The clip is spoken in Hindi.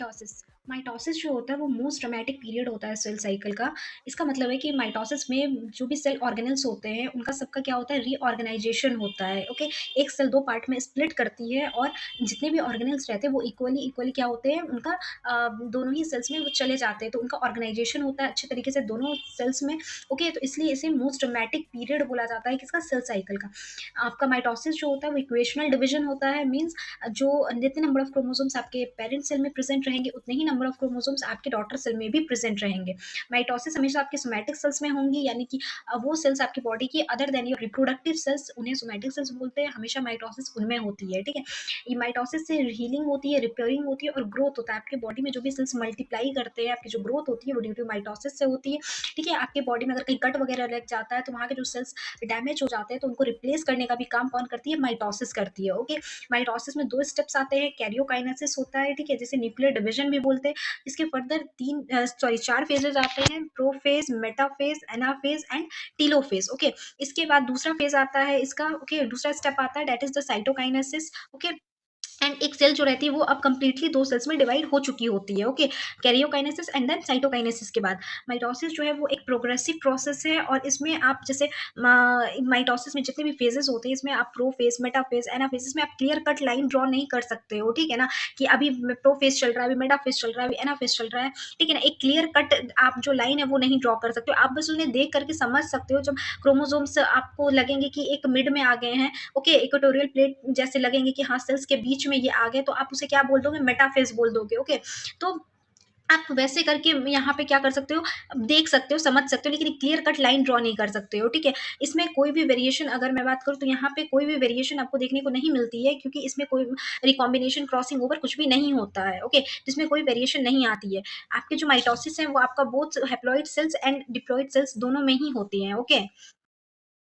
माइटोसिस माइटोसिस जो होता है वो मोस्ट ड्रामेटिक पीरियड होता है सेल साइकिल का। इसका मतलब है कि माइटोसिस में जो भी सेल ऑर्गेनेल्स होते हैं उनका सबका क्या होता है, रीऑर्गेनाइजेशन होता है। ओके, एक सेल दो पार्ट में स्प्लिट करती है और जितने भी ऑर्गेनेल्स रहते हैं वो इक्वली इक्वली क्या होते हैं, उनका दोनों ही सेल्स में वो चले जाते हैं, तो उनका ऑर्गेनाइजेशन होता है अच्छे तरीके से दोनों सेल्स में। ओके, तो इसलिए इसे मोस्ट ड्रामेटिक पीरियड बोला जाता है किसका, सेल साइकिल का। आपका माइटोसिस जो होता है वो इक्वेशनल डिवीजन होता है, मीन्स जो जितने नंबर ऑफ क्रोमोसोम्स आपके पेरेंट सेल में प्रेजेंट रहेंगे उतने ही नंबर ऑफ क्रोमोसोम्स आपके डॉटर सेल में भी प्रेजेंट रहेंगे। माइटोसिस हमेशा आपके सोमैटिक सेल्स में होंगी, यानी कि वो सेल्स आपकी बॉडी की other than your reproductive cells, उन्हें सोमैटिक सेल्स बोलते हैं, हमेशा माइटोसिस उनमें होती है। ठीक है, ये माइटोसिस से हीलिंग होती है, रिपेयरिंग होती है और ग्रोथ होता है। आपके बॉडी में जो भी सेल्स मल्टीप्लाई करते हैं, आपकी जो ग्रोथ होती है वो ड्यू टू माइटोसिस से होती है। ठीक है, आपके बॉडी में अगर कहीं कट वगैरह लग जाता है तो वहाँ के जो सेल्स डैमेज हो जाते हैं तो उनको रिप्लेस करने का भी काम कौन करती है, माइटोसिस करती है। ओके, माइटोसिस में 2 स्टेप्स आते हैं, कैरियोकाइनेसिस होता है, ठीक है, जिसे न्यूक्लियर डिवीजन भी बोलते हैं। इसके फर्दर 4 फेजेस आते हैं, prophase, metaphase, anaphase and telophase. Okay, इसके बाद दूसरा फेज आता है इसका। ओके, दूसरा स्टेप आता है, that is the cytokinesis. Okay, and एक सेल जो रहती है वो अब कंप्लीटली 2 सेल्स में डिवाइड हो चुकी होती है। Okay, karyokinesis and then cytokinesis के बाद माइटोसिस जो है वो एक प्रोग्रेसिव प्रोसेस है और इसमें आप जैसे माइटोसिस में जितने भी फेजेस होते हैं इसमें आप प्रोफेज, मेटाफेज, एनाफेज, इसमें आप क्लियर कट लाइन ड्रॉ नहीं कर सकते हो। ठीक है ना, कि अभी प्रोफेज चल रहा है, अभी मेटाफेज चल रहा है, अभी एनाफेज चल रहा है। ठीक है ना, एक क्लियर कट आप जो लाइन है वो नहीं ड्रॉ कर सकते हो, आप बस उन्हें देख करके समझ सकते हो। जब क्रोमोसोम्स आपको लगेंगे कि एक मिड में आ गए हैं, ओके, इक्वेटोरियल प्लेट जैसे लगेंगे कि हाँ सेल्स के बीच में ये आ गए, तो आप उसे क्या बोल दोगे, मेटाफेज बोल दोगे। ओके, तो आप वैसे करके यहाँ पे क्या कर सकते हो, देख सकते हो, समझ सकते हो, लेकिन क्लियर कट लाइन ड्रॉ नहीं कर सकते हो। ठीक है, इसमें कोई भी वेरिएशन अगर मैं बात करूँ तो यहाँ पे कोई भी वेरिएशन आपको देखने को नहीं मिलती है, क्योंकि इसमें कोई रिकॉम्बिनेशन, क्रॉसिंग ओवर कुछ भी नहीं होता है। ओके, जिसमें कोई वेरिएशन नहीं आती है। आपके जो माइटोसिस है वो आपका both haploid cells and diploid sales दोनों में ही होती है। ओके,